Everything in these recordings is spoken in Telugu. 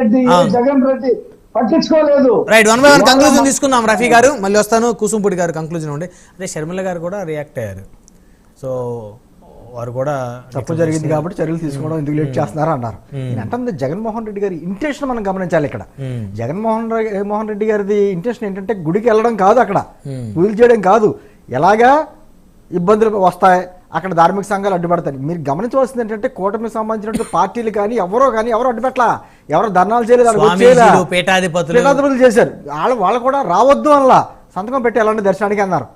రెడ్డి జగన్ రెడ్డి పట్టించుకోలేదు. Right, one by one conclusion తీసుకుందాం. రఫీ గారు మళ్ళీ వస్తాను. కుసుంపూడి గారు కంక్లూజన్ ఉండే. అదే షర్మిల గారు కూడా రియాక్ట్ అయ్యారు. సో వారు కూడా తప్పు జరిగింది కాబట్టి చర్యలు తీసుకోవడం ఎందుకు లేట్ చేస్తున్నారు అన్నారు. అంటే జగన్మోహన్ రెడ్డి గారి ఇంటెన్షన్ మనం గమనించాలి. ఇక్కడ జగన్మోహన్ రెడ్డి గారిది ఇంటెన్షన్ ఏంటంటే గుడికి వెళ్ళడం కాదు, అక్కడ పూజలు చేయడం కాదు, ఎలాగా ఇబ్బందులు వస్తాయి, అక్కడ ధార్మిక సంఘాలు అడ్డుపడతాయి. మీరు గమనించవలసింది ఏంటంటే కూటమికి సంబంధించిన పార్టీలు కానీ ఎవరో అడ్డుపెట్ల, ఎవరో ధర్నాలు చేయలేదు, పీఠాధిపతులు చేశారు. వాళ్ళు కూడా రావద్దు అలా సంతకం పెట్టి వెళ్ళండి దర్శనానికి అన్నారు.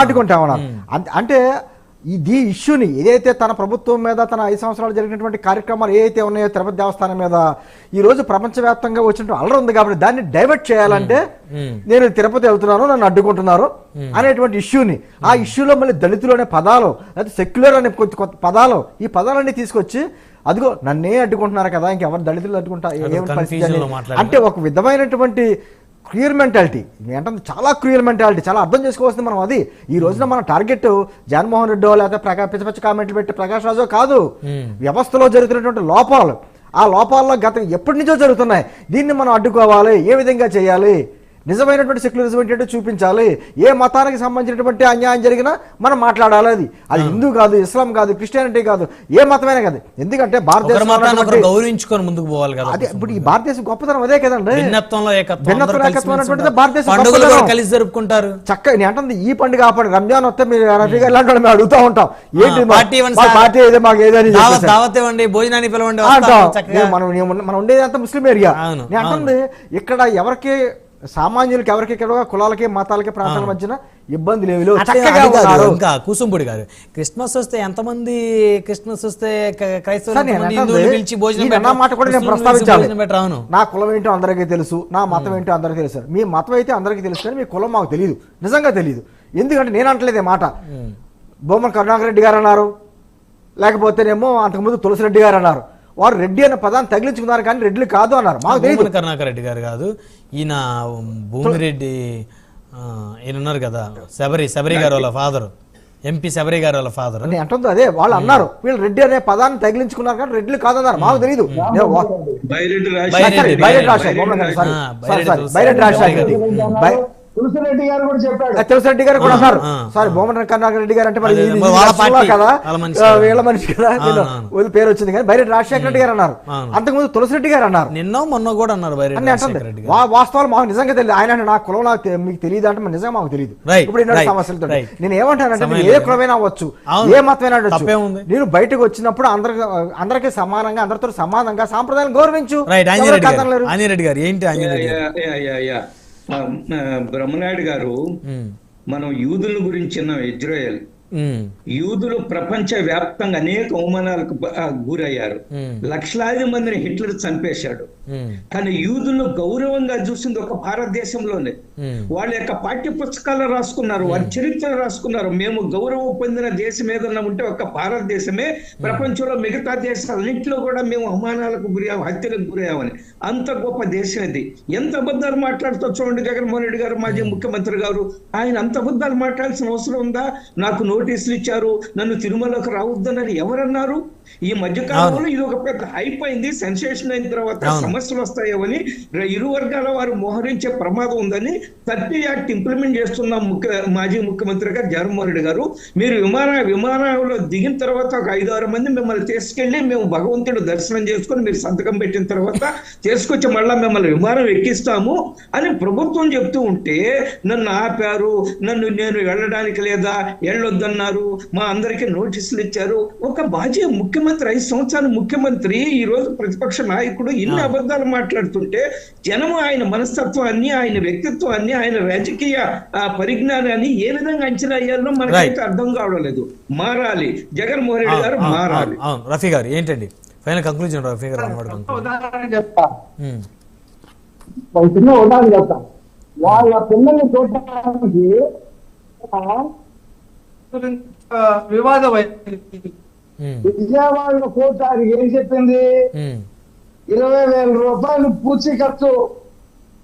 అడ్డుకుంటామన్నారు. అంటే ఈ ఇష్యూని ఏదైతే తన ప్రభుత్వం మీద తన 5 సంవత్సరాలు జరిగినటువంటి కార్యక్రమాలు ఏదైతే ఉన్నాయో తిరుపతి దేవస్థానం మీద ఈ రోజు ప్రపంచవ్యాప్తంగా వచ్చినట్టు అల్లరి ఉంది కాబట్టి దాన్ని డైవర్ట్ చేయాలంటే నేను తిరుపతి వెళ్తున్నాను, నన్ను అడ్డుకుంటున్నారు అనేటువంటి ఇష్యూని, ఆ ఇష్యూలో మళ్ళీ దళితులు అనే పదాలు లేకపోతే సెక్యులర్ అనే కొత్త పదాలు, ఈ పదాలన్నీ తీసుకొచ్చి అదిగో నన్నే అడ్డుకుంటున్నారు కదా, ఇంకెవరు దళితులు అడ్డుకుంటా ఏమిటి పరిస్థితి అంటే ఒక విధమైనటువంటి క్రూయల్ మెంటాలిటీ. ఏంటంటే చాలా క్రూయల్ మెంటాలిటీ, చాలా అర్థం చేసుకోవాల్సింది మనం. అది ఈ రోజున మన టార్గెట్ జగన్మోహన్ రెడ్డో లేకపోతే పిచ్చ కామెంట్లు పెట్టి ప్రకాష్ రాజో కాదు, వ్యవస్థలో జరుగుతున్నటువంటి లోపాలు, ఆ లోపాల్లో ఎప్పటి నుంచో జరుగుతున్నాయి. దీన్ని మనం అడ్డుకోవాలి, ఏ విధంగా చేయాలి, నిజమైనటువంటి సెక్యులరిజం ఏంటంటే చూపించాలి, ఏ మతానికి సంబంధించినటువంటి అన్యాయం జరిగినా మనం మాట్లాడాలి. అది హిందూ కాదు, ఇస్లాం కాదు, క్రిస్టియానిటీ కాదు, ఏ మతమైనా కాదు. ఎందుకంటే భారతదేశం గౌరవించుకొని ముందుకు పోవాలి కదా. అదే ఇప్పుడు ఈ భారతదేశం గొప్పతనం అదే కదండి, భిన్నత్వంలో ఏకత్వం భారతదేశం కలిసి జరుపుకుంటారు. చక్కగా నేను అంటుంది ఈ పండుగ ఆ పండుగ రంజాన్ వస్తే మీరు రఫీ గారు లాంటి మేము అడుగుతూ ఉంటాం, ఏంటి పార్టీ ఏదో మాకు ఏదని భోజనాన్ని పిలవండి మనం ఉండేది అంతా ముస్లిం ఏరియా. నేను అంటుంది ఇక్కడ ఎవరికి సామాన్యులకి ఎవరికి కులాలకి మతాలకి ప్రాంతాల మధ్యన ఇబ్బంది లేవు. ఇంకా కుసుంపుడి గారు క్రిస్మస్ వస్తే ఎంతమంది క్రిస్మస్ వస్తే మాట కూడా నేను ప్రస్తావించాలి. నా కులం ఏంటో అందరికీ తెలుసు, నా మతం ఏంటో అందరికీ తెలుసు. మీ మతం అయితే అందరికీ తెలుసు కానీ మీ కులం మాకు తెలియదు, నిజంగా తెలియదు. ఎందుకంటే నేను అంటలేదే మాట. బొమ్మన కరుణాకర్ రెడ్డి గారు అన్నారు, లేకపోతేనేమో అంతకుముందు తులసిరెడ్డి గారు అన్నారు. వారు రెడ్డి అనే పదాన్ని తగిలించుకున్నారు కానీ రెడ్డిలు కాదు అన్నారు. మాకు తెలియదు. కరుణాకర్ రెడ్డి గారు కాదు, ఈయన భూమిరెడ్డి ఈయన ఉన్నారు కదా, శబరి గారు వాళ్ళ ఫాదర్, ఎంపీ శబరి గారు వాళ్ళ ఫాదర్ అని అంటుంది. అదే వాళ్ళు అన్నారు, వీళ్ళు రెడ్డి అనే పదాన్ని తగిలించుకున్నారు కానీ రెడ్డిలు కాదన్నారు. మాకు తెలియదు. తులసిరెడ్డి గారు కూడా చెప్పాడు, తులసిరెడ్డి గారు కూడా అన్నారు. సారీ బొమ్మన కరుణాకర్ రెడ్డి గారు అంటే మరి కదా వీళ్ళ మనిషి కదా, పేరు వచ్చింది కానీ బైరెడ్డి రాజశేఖర రెడ్డి గారు అన్నారు. అంతకుముందు తులసిరెడ్డి గారు అన్నారు, నిన్న మొన్న కూడా అన్నారు. వాస్తవాలు మాకు నిజంగా తెలియదు. ఆయన నా కులం నాకు మీకు తెలియదు అంటే నిజంగా మాకు తెలియదు. ఇప్పుడు ఎన్నో సమస్యలతో నేను ఏమంటానంటే మీరు ఏ కులమైనా అవ్వచ్చు, ఏ మతమైనా అవ్వచ్చు, నేను బయటకు వచ్చినప్పుడు అందరికీ సమానంగా అందరితో సమానంగా సాంప్రదాయాన్ని గౌరవించు. బ్రహ్మనాయుడు గారు మనం యూదుల గురించి ఇజ్రాయెల్ యూదులు ప్రపంచ వ్యాప్తంగా అనేక అవమానాలకు గురయ్యారు. లక్షలాది మందిని హిట్లర్ చంపేశాడు. కానీ యూదులను గౌరవంగా చూసింది ఒక భారతదేశంలోనే. వాళ్ళ యొక్క పాఠ్య పుస్తకాలు రాసుకున్నారు, వారి చరిత్ర రాసుకున్నారు. మేము గౌరవం పొందిన దేశం ఏదన్నా ఉంటే ఒక భారతదేశమే. ప్రపంచంలో మిగతా దేశాలన్నింటిలో కూడా మేము అవమానాలకు గురయ్యాము, హత్యలకు గురయ్యామని. అంత గొప్ప దేశం ఇది. ఎంత అబద్ధాలు మాట్లాడుతూ చూడండి జగన్మోహన్ రెడ్డి గారు, మాజీ ముఖ్యమంత్రి గారు. ఆయన అంత అబద్ధాలు మాట్లాడాల్సిన అవసరం ఉందా? నాకు నోటీసులు ఇచ్చారు, నన్ను తిరుమలకు రావద్దని ఎవరన్నారు? ఈ మధ్యకాలంలో ఇది ఒక పెద్ద హైప్ అయింది, సెన్సేషన్ అయిన తర్వాత సమస్యలు వస్తాయని ఇరు వర్గాల వారు మోహరించే ప్రమాదం ఉందని 30 యాక్ట్ ఇంప్లిమెంట్ చేస్తున్న మాజీ ముఖ్యమంత్రి గారు జగన్మోహన్ రెడ్డి గారు. మీరు విమానంలో దిగిన తర్వాత ఒక 5-6 మంది మిమ్మల్ని తీసుకెళ్లి మేము భగవంతుడు దర్శనం చేసుకుని మీరు సంతకం పెట్టిన తర్వాత తీసుకొచ్చి మళ్ళా మిమ్మల్ని విమానం ఎక్కిస్తాము అని ప్రభుత్వం చెప్తూ ఉంటే నన్ను ఆపారు, నేను వెళ్ళడానికి లేదా వెళ్ళొద్దన్నారు, మా అందరికీ నోటీసులు ఇచ్చారు. ఒక మాజీ ముఖ్యమంత్రి 5 సంవత్సరాలు ముఖ్యమంత్రి ఈ రోజు ప్రతిపక్ష నాయకుడు ఇన్ని అబద్ధాలు మాట్లాడుతుంటే జనం ఆయన మనస్తత్వాన్ని, ఆయన వ్యక్తిత్వాన్ని, ఆయన రాజకీయ పరిజ్ఞానాన్ని ఏ విధంగా అంచనా వేయాలో మనకైతే అర్థం కావడం లేదు. మారాలి, జగన్మోహన్ రెడ్డి గారు మారాలి. రఫీ గారు ఏంటండి ఫైనల్ కంక్లూజన్? రఫీ గారు చిన్న ఉదాహరణ చెప్తా. వాళ్ళ పిల్లల్ని చూడటానికి వివాదం విజయవాడ కోర్టు ఏం చెప్పింది? 20,000 రూపాయలు పూచీకత్తు,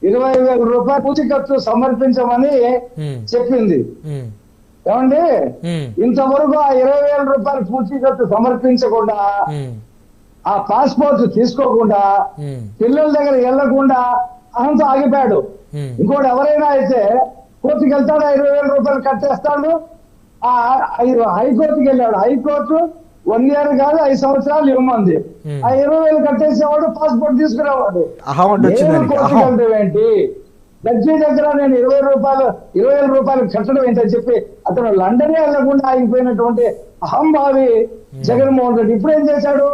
20,000 రూపాయలు పూచీకత్తు సమర్పించమని చెప్పింది. ఏమండి, ఇంతవరకు ఆ 20,000 రూపాయలు పూచీకత్తు సమర్పించకుండా ఆ పాస్పోర్ట్ తీసుకోకుండా ఉమ్, పిల్లల దగ్గర వెళ్లకుండా అనంత ఆగిపోయాడు. ఉమ్, ఇంకోటి ఎవరైనా అయితే కోర్టుకి వెళ్తాడు, 20,000 రూపాయలు కట్టేస్తాడు. ఆ హైకోర్టుకి వెళ్ళాడు, హైకోర్టు 1 year కాదు 5 సంవత్సరాలు ఇవ్వమంది. ఆ 20,000 కట్టేసేవాడు, పాస్పోర్ట్ తీసుకునేవాడు. అహం అంటే వచ్చింది నేను ఆయనకి, కోర్టుకి అహం. వెళ్ళడం ఏంటి, జడ్జి దగ్గర నేను 20,000 రూపాయలు కట్టడం ఏంటని చెప్పి అతను లండనే వెళ్లకుండా ఆగిపోయినటువంటి అహంభావి జగన్మోహన్ రెడ్డి ఇప్పుడు ఏం చేశాడు,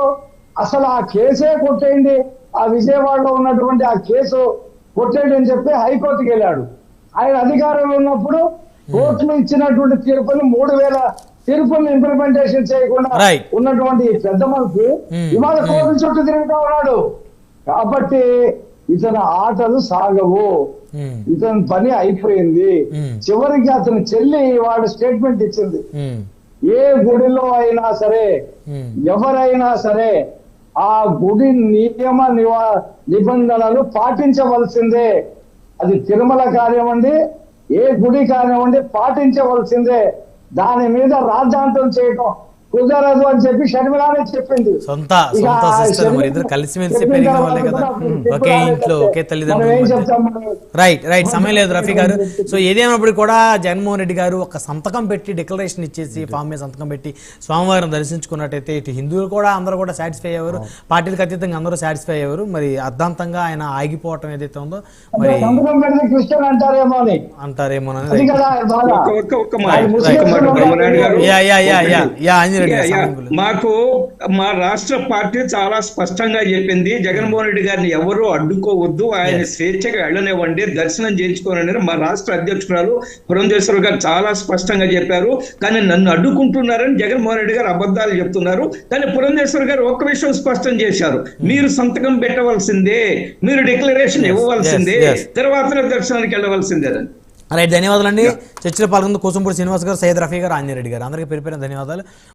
అసలు ఆ కేసే కొట్టేయండి, ఆ విజయవాడలో ఉన్నటువంటి ఆ కేసు కొట్టేయండి అని చెప్పి హైకోర్టుకి వెళ్ళాడు. ఆయన అధికారంలో ఉన్నప్పుడు కోర్టులు ఇచ్చినటువంటి తీర్పులు 3,000 తీర్పులను ఇంప్లిమెంటేషన్ చేయకుండా Right. ఉన్నటువంటి ఈ పెద్ద మనిషి ఇవాళ కోర్టుల చుట్టూ తిరుగుతూ ఉన్నాడు. కాబట్టి ఇతని ఆటలు సాగవు, ఉమ్, ఇతని పని అయిపోయింది. ఉమ్, చివరికి అతని చెల్లి వాడు స్టేట్మెంట్ ఇచ్చింది, ఉమ్, ఏ గుడిలో అయినా సరే ఉమ్, ఎవరైనా సరే ఆ గుడి నియమ నిబంధనలు పాటించవలసిందే. అది తిరుమల కానివ్వండి, ఏ గుడి కానివ్వండి, పాటించవలసిందే. దాని మీద రాద్ధాంతం చేయటం కుదరదు అని చెప్పి షర్మిలానే చెప్పింది. సొంత సిస్టర్ మరి ఇద్దరు కలిసిమెలిసి పెరిగిన వాళ్ళే కదా, ఒకే ఇంట్లో ఒకే తల్లిదండ్రులు. రైట్ సమయం లేదు రఫీ గారు. సో ఏదేమైనప్పుడు కూడా జగన్మోహన్ రెడ్డి గారు ఒక సంతకం పెట్టి డిక్లరేషన్ ఇచ్చేసి ఫామ్ మీద సంతకం పెట్టి స్వామివారిని దర్శించుకున్నట్టయితే ఇటు హిందువులు కూడా అందరూ కూడా సాటిస్ఫై అయ్యేవారు, పార్టీలకు అతీతంగా అందరూ సాటిస్ఫై అయ్యేవారు. మరి అర్థాంతంగా ఆయన ఆగిపోవటం ఏదైతే ఉందో మరి సంతకం పెడితే క్రిస్టియన్ అంటారేమో అని, అంటారేమోనని. అది కదా బాధ. ఒక్క మాట బ్రహ్మనాయుడు గారు. ఆంజనేయుడు మాకు మా రాష్ట్ర పార్టీ చాలా స్పష్టంగా చెప్పింది, జగన్మోహన్ రెడ్డి గారిని ఎవరు అడ్డుకోవద్దు, ఆయన స్వేచ్ఛగా వెళ్ళనివ్వండి, దర్శనం చేయించుకోనండి. మా రాష్ట్ర అధ్యక్షురాలు పురంధేశ్వరి గారు చాలా స్పష్టంగా చెప్పారు. కానీ నన్ను అడ్డుకుంటున్నారని జగన్మోహన్ రెడ్డి గారు అబద్ధాలు చెప్తున్నారు. కానీ పురంధేశ్వరి గారు ఒక్క విషయం స్పష్టం చేశారు, మీరు సంతకం పెట్టవలసిందే, మీరు డిక్లరేషన్ ఇవ్వవలసిందే, తర్వాత దర్శనానికి వెళ్ళవలసిందే. రైట్, ధన్యవాదాలు అండి. చర్చలో పాల్గొన్న కోసంపూడి శ్రీనివాస్ గారు, సయ్యద్ రఫీ గారు, ఆంజనేయుడు గారు అందరికీ పేరు ధన్యవాదాలు.